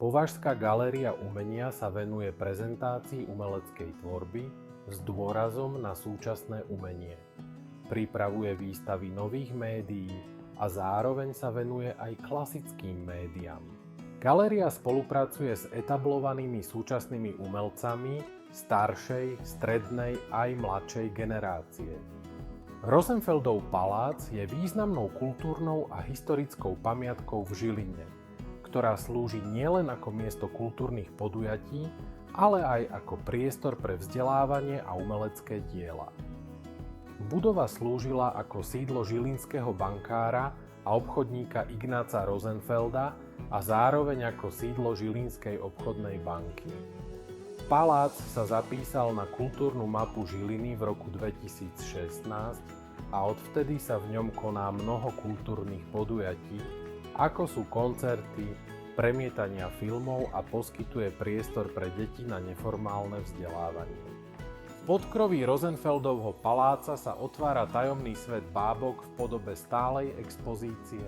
Považská galéria umenia sa venuje prezentácii umeleckej tvorby s dôrazom na súčasné umenie. Pripravuje výstavy nových médií a zároveň sa venuje aj klasickým médiám. Galéria spolupracuje s etablovanými súčasnými umelcami staršej, strednej aj mladšej generácie. Rosenfeldov palác je významnou kultúrnou a historickou pamiatkou v Žiline, ktorá slúži nielen ako miesto kultúrnych podujatí, ale aj ako priestor pre vzdelávanie a umelecké diela. Budova slúžila ako sídlo žilinského bankára a obchodníka Ignáca Rosenfelda a zároveň ako sídlo Žilinskej obchodnej banky. Palác sa zapísal na kultúrnu mapu Žiliny v roku 2016 a odvtedy sa v ňom koná mnoho kultúrnych podujatí, ako sú koncerty, premietania filmov a poskytuje priestor pre deti na neformálne vzdelávanie. V podkroví Rosenfeldovho paláca sa otvára tajomný svet bábok v podobe stálej expozície.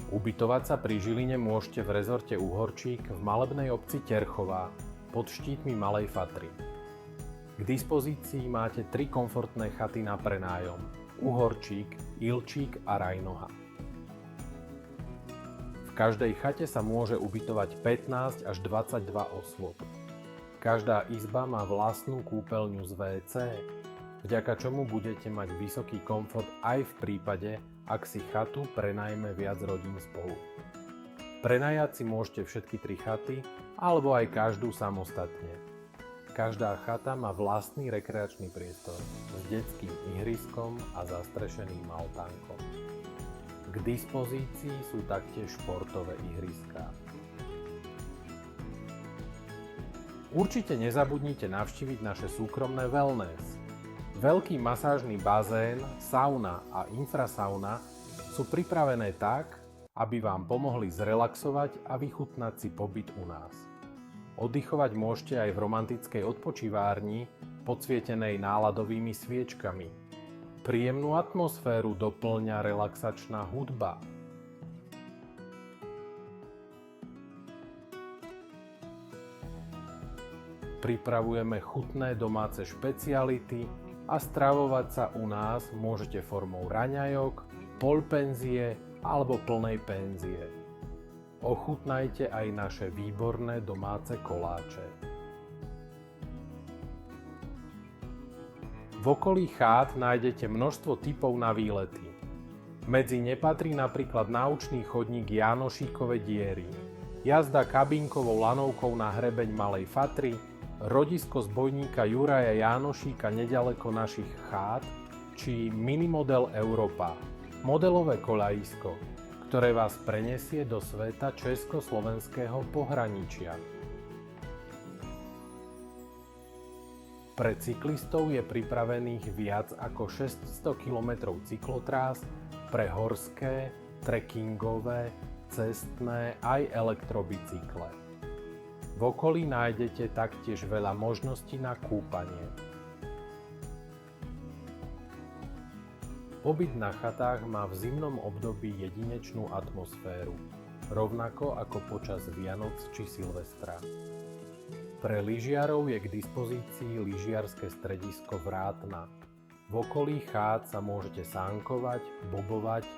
Ubytovať sa pri Žiline môžete v rezorte Uhorčík v malebnej obci Terchová pod štítmi Malej Fatry. K dispozícii máte 3 komfortné chaty na prenájom: Uhorčík, Ilčík a Rajnoha. V každej chate sa môže ubytovať 15 až 22 osôb. Každá izba má vlastnú kúpeľňu z WC, vďaka čomu budete mať vysoký komfort aj v prípade, ak si chatu prenajme viac rodín spolu. Prenajať si môžete všetky 3 chaty, alebo aj každú samostatne. Každá chata má vlastný rekreačný priestor s detským ihriskom a zastrešeným altánkom. K dispozícii sú taktiež športové ihriská. Určite nezabudnite navštíviť naše súkromné wellness. Veľký masážny bazén, sauna a infrasauna sú pripravené tak, aby vám pomohli zrelaxovať a vychutnať si pobyt u nás. Oddychovať môžete aj v romantickej odpočívárni, podsvietenej náladovými sviečkami. Príjemnú atmosféru doplňa relaxačná hudba. Pripravujeme chutné domáce špeciality a stravovať sa u nás môžete formou raňajok, polpenzie alebo plnej penzie. Ochutnajte aj naše výborné domáce koláče. V okolí chát nájdete množstvo tipov na výlety. Medzi ne patrí napríklad náučný chodník Jánošíkove diery, jazda kabínkovou lanovkou na hrebeň Malej Fatry, rodisko zbojníka Juraja Jánošíka neďaleko našich chát, či minimodel Európa, modelové koľajisko, ktoré vás prenesie do sveta československého pohraničia. Pre cyklistov je pripravených viac ako 600 km cyklotrás pre horské, trekkingové, cestné aj elektrobicykle. V okolí nájdete taktiež veľa možností na kúpanie. Pobyt na chatách má v zimnom období jedinečnú atmosféru, rovnako ako počas Vianoc či Silvestra. Pre lyžiarov je k dispozícii lyžiarske stredisko Vrátna. V okolí chát sa môžete sánkovať, bobovať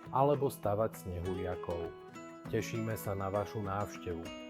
alebo stavať snehuliakov. Tešíme sa na vašu návštevu.